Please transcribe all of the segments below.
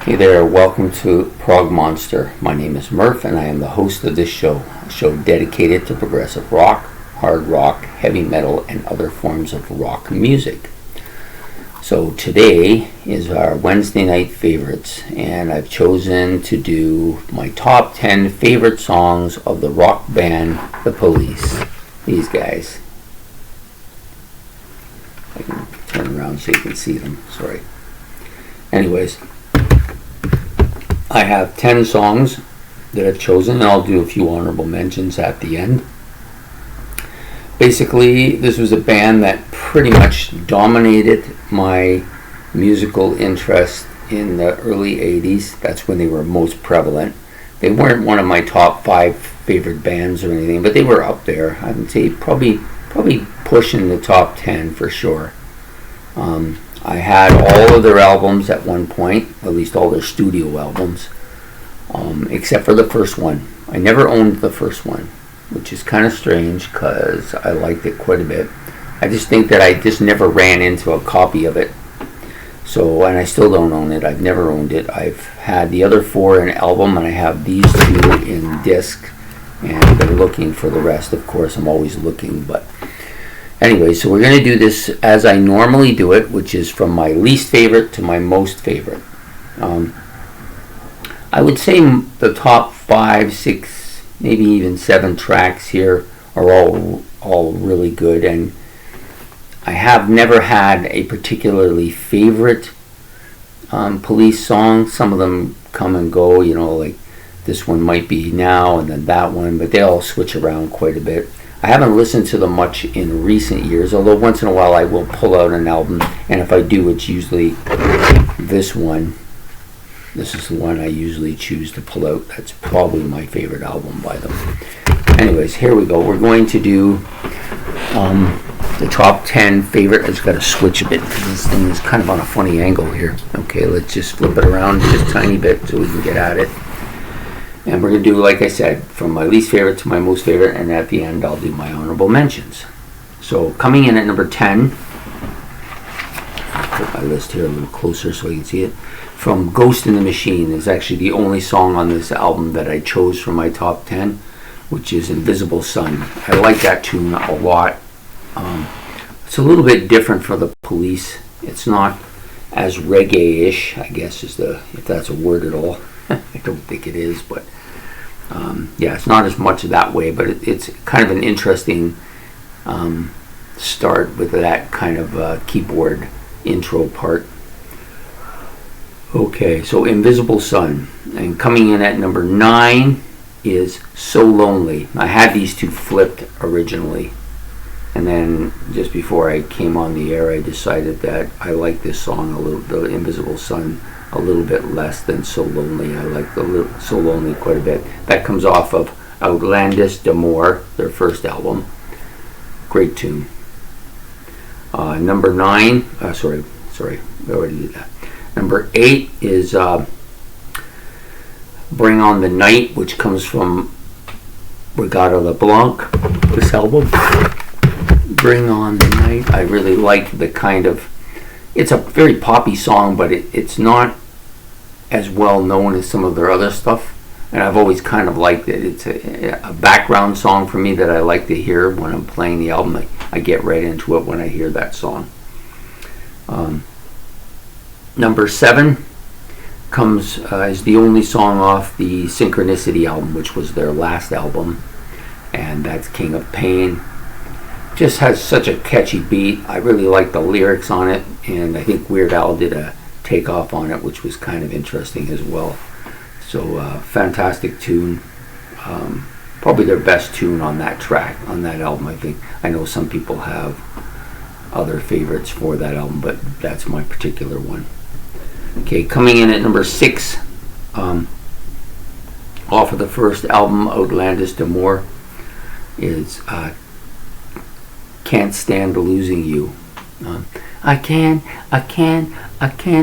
Hey there, welcome to Prog Monster. My name is Murph and I am the host of this show, a show dedicated to progressive rock, hard rock, heavy metal, and other forms of rock music. So today is our Wednesday night favorites, and I've chosen to do my top 10 favorite songs of the rock band The Police. These guys. I can turn around so you can see them, sorry. Anyways, I have 10 songs that I've chosen, and I'll do a few honorable mentions at the end. Basically, this was a band that pretty much dominated my musical interest in the early 80s. That's when they were most prevalent. They weren't one of my top 5 favorite bands or anything, but they were up there. I would say probably pushing the top 10 for sure. I had all of their albums at one point, at least all their studio albums, except for the first one. I never owned the first one, which is kind of strange because I liked it quite a bit. I just think that I just never ran into a copy of it. So, and I still don't own it. I've never owned it. I've had the other 4 in album, and I have these 2 in disc, and I've been looking for the rest. Of course, I'm always looking, but anyway, so we're going to do this as I normally do it, which is from my least favorite to my most favorite. I would say the top 5, 6, maybe even 7 tracks here are all really good, and I have never had a particularly favorite Police song. Some of them come and go, like this one might be now and then that one, but they all switch around quite a bit. I haven't listened to them much in recent years, although once in a while I will pull out an album, and if I do, it's usually this one. This is the one I usually choose to pull out. That's probably my favorite album by them. Anyways, here we go. We're going to do the top 10 favorite. I just got to switch a bit because this thing is kind of on a funny angle here. Okay, let's just flip it around just a tiny bit so we can get at it. And we're going to do, like I said, from my least favorite to my most favorite, and at the end I'll do my honorable mentions. So coming in at number 10, I'll put my list here a little closer so you can see it, from Ghost in the Machine is actually the only song on this album that I chose for my top 10, which is Invisible Sun. I like that tune a lot. It's a little bit different for the Police. It's not as reggae-ish, I guess, if that's a word at all. I don't think it is, but yeah, it's not as much that way, but it's kind of an interesting start with that kind of keyboard intro part. Okay, so Invisible Sun. And coming in at number 9 is So Lonely. I had these 2 flipped originally, and then just before I came on the air I decided that I like this song a little, the Invisible Sun, a little bit less than So Lonely. I like So Lonely quite a bit. That comes off of Outlandish d'Amour, their first album. Great tune. Number 9, sorry, I already did that. Number 8 is Bring On the Night, which comes from Regatta LeBlanc, this album. Bring On the Night. I really like the kind of, it's a very poppy song, but it's not as well known as some of their other stuff, and I've always kind of liked it. It's a background song for me that I like to hear when I'm playing the album. I get right into it when I hear that song. Number 7 comes is the only song off the Synchronicity album, which was their last album, and that's King of Pain. Just has such a catchy beat. I really like the lyrics on it, and I think Weird Al did a takeoff on it, which was kind of interesting as well. So fantastic tune. Probably their best tune on that track, on that album, I think. I know some people have other favorites for that album, but that's my particular one. Okay, coming in at number 6, off of the first album, Outlandish d'Amour, is Can't Stand Losing You. I can't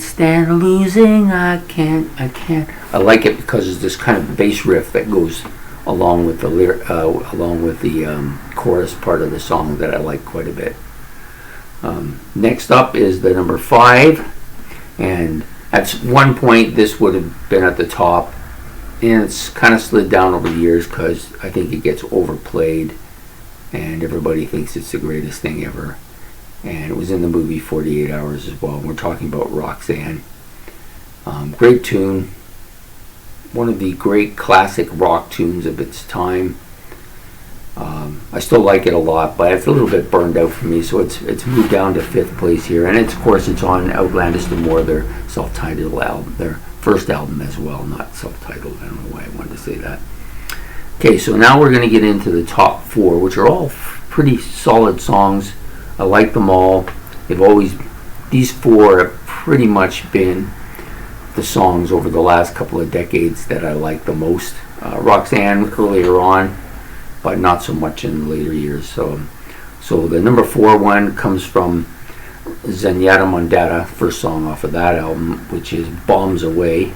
stand losing, I can't. I like it because there's this kind of bass riff that goes along with the chorus part of the song that I like quite a bit. Next up is the number 5, and At one point, this would have been at the top, and it's kind of slid down over the years because I think it gets overplayed, and everybody thinks it's the greatest thing ever. And it was in the movie 48 Hours as well. We're talking about Roxanne. Great tune. One of the great classic rock tunes of its time. I still like it a lot, but it's a little bit burned out for me, so it's moved down to 5th place here. And of course, it's on Outlandish D'Amour, their self-titled album, their first album as well, not self-titled. I don't know why I wanted to say that. Okay, so now we're going to get into the top 4, which are all pretty solid songs. I like them all. These 4 have pretty much been the songs over the last couple of decades that I like the most. Roxanne earlier on, but not so much in later years. So the number 4 one comes from Zenyatta Mondatta, first song off of that album, which is Bombs Away.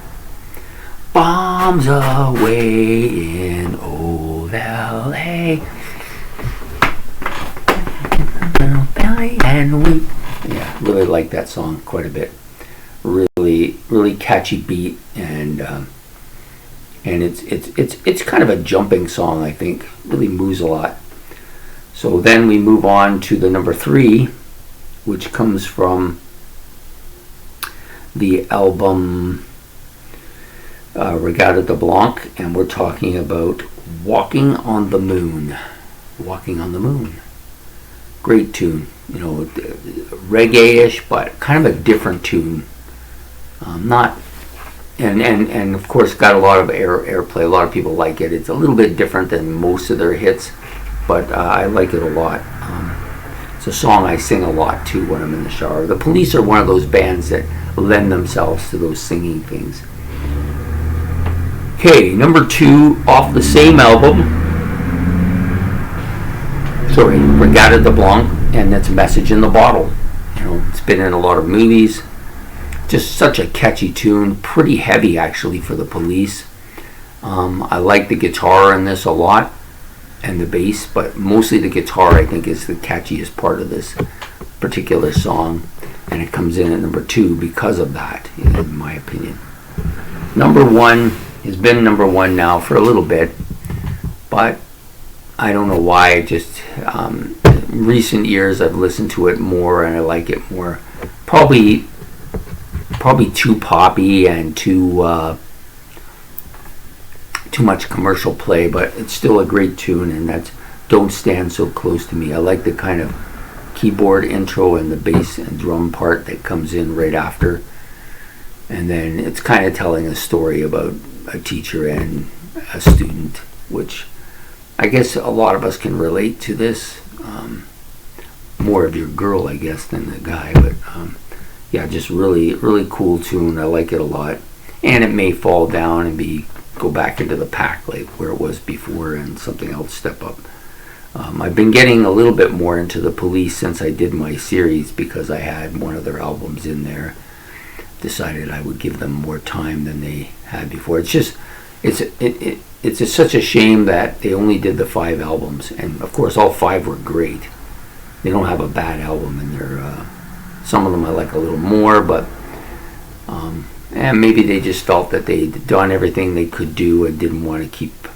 Bombs away in old LA. And really like that song quite a bit. Really catchy beat, and it's kind of a jumping song. I think really moves a lot. So then we move on to the number 3, which comes from the album Reggatta de Blanc, and we're talking about Walking on the Moon. Walking on the Moon. Great tune, reggae-ish, but kind of a different tune. And of course got a lot of airplay. A lot of people like it. It's a little bit different than most of their hits, but I like it a lot. It's a song I sing a lot too when I'm in the shower. The Police are one of those bands that lend themselves to those singing things. Okay, number 2 off the same album. Sorry, Reggatta de Blanc, and that's Message in the Bottle. It's been in a lot of movies. Just such a catchy tune, pretty heavy actually for the Police. I like the guitar in this a lot, and the bass, but mostly the guitar I think is the catchiest part of this particular song, and it comes in at number 2 because of that, in my opinion. Number 1 has been number 1 now for a little bit, but I don't know why. Just recent years I've listened to it more and I like it more. Probably too poppy and too much commercial play, but it's still a great tune, and that's Don't Stand So Close to Me. I like the kind of keyboard intro and the bass and drum part that comes in right after, and then it's kind of telling a story about a teacher and a student, which I guess a lot of us can relate to this. More of your girl, I guess, than the guy, but yeah, just really cool tune. I like it a lot, and it may fall down and go back into the pack like where it was before, and something else step up. I've been getting a little bit more into the Police since I did my series, because I had one of their albums in there. Decided I would give them more time than they had before. It's just it's such a shame that they only did the 5 albums, and of course all 5 were great. They don't have a bad album in there. Some of them I like a little more, but and maybe they just felt that they'd done everything they could do and didn't want to keep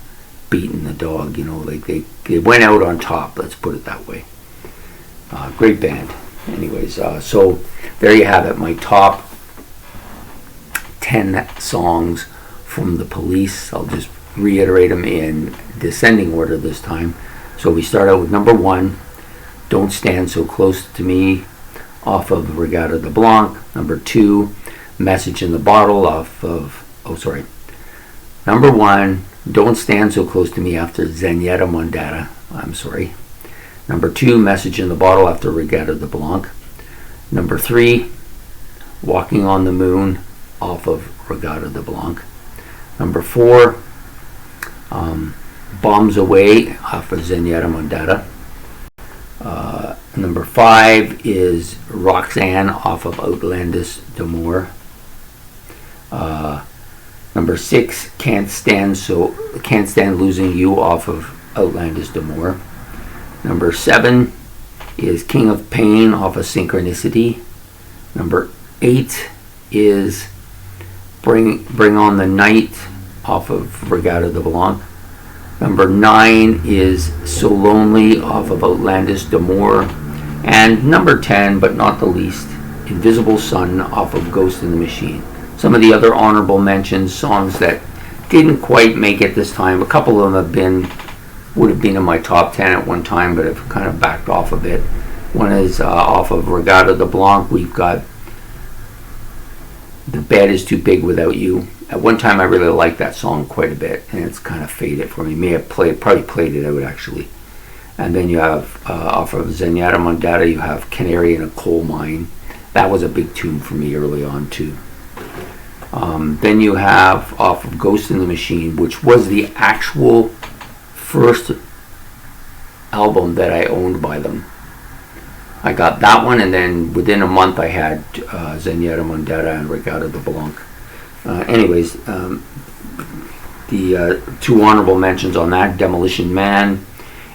beating the dog. Like they went out on top. Let's put it that way. Great band. Anyways, so there you have it. My top 10 songs from the Police. I'll just reiterate them in descending order this time. So we start out with number 1, Don't Stand So Close to Me, off of Reggatta de Blanc. Number 2, Message in the Bottle, off of, number 1, Don't Stand So Close to Me, after Zenyatta Mondatta. Number 2, Message in the Bottle, after Reggatta de Blanc. Number 3, Walking on the Moon, off of Reggatta de Blanc. Number 4, Bombs Away, off of Zenyatta Mondatta. Number 5 is Roxanne, off of Outlandish D'Amour. Number 6, Can't Stand Losing You, off of Outlandish D'Amour. Number 7 is King of Pain, off of Synchronicity. Number 8 is Bring on the Night off of Regatta de Blanc. Number 9 is So Lonely off of Outlandish d'Amour. And number 10, but not the least, Invisible Sun off of Ghost in the Machine. Some of the other honorable mentions, songs that didn't quite make it this time. A couple of them would have been in my top 10 at one time, but have kind of backed off a bit. One is off of Regatta de Blanc. We've got The Bed Is Too Big Without You. At one time I really liked that song quite a bit, and it's kind of faded for me. Probably played it out actually. And then you have off of Zenyatta Mondatta, you have Canary in a Coal Mine. That was a big tune for me early on too. Then you have off of Ghost in the Machine, which was the actual first album that I owned by them. I got that one, and then within a month I had Zenyatta Mondatta and Regatta de Blanc. Anyways, the two honorable mentions on that, Demolition Man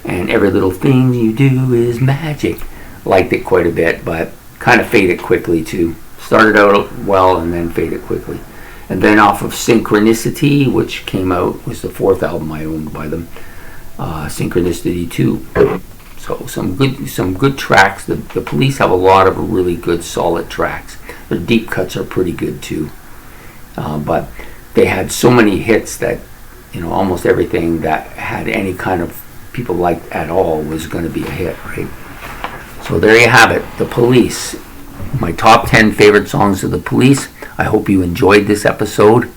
and Every Little Thing You Do Is Magic. Liked it quite a bit, but kind of faded quickly too. Started out well and then faded quickly. And then off of Synchronicity, which came out, was the fourth album I owned by them, Synchronicity 2. So some good tracks. The Police have a lot of really good solid tracks. Their deep cuts are pretty good too. But they had so many hits that, almost everything that had any kind of people liked at all was going to be a hit, right? So there you have it, The Police. My top 10 favorite songs of The Police. I hope you enjoyed this episode.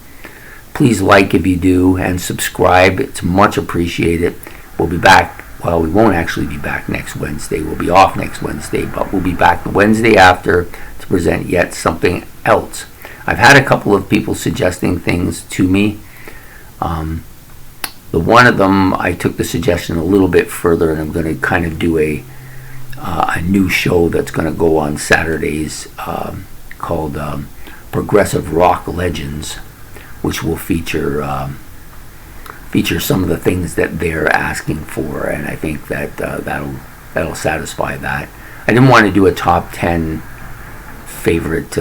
Please like if you do, and subscribe. It's much appreciated. We'll be back. Well, we won't actually be back next Wednesday. We'll be off next Wednesday, but we'll be back the Wednesday after to present yet something else. I've had a couple of people suggesting things to me. The one of them, I took the suggestion a little bit further, and I'm going to kind of do a new show that's going to go on Saturdays called Progressive Rock Legends, which will feature some of the things that they're asking for, and I think that that'll satisfy that. I didn't want to do a top 10 favorite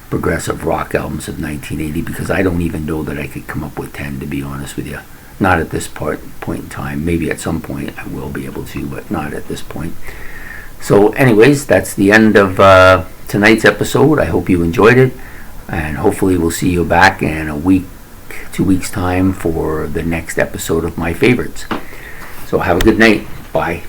progressive rock albums of 1980 because I don't even know that I could come up with 10, to be honest with you. Not at this point in time. Maybe at some point I will be able to, but not at this point. So anyways, that's the end of tonight's episode. I hope you enjoyed it, and hopefully we'll see you back in a week, 2 weeks time for the next episode of my favorites. So have a good night. Bye.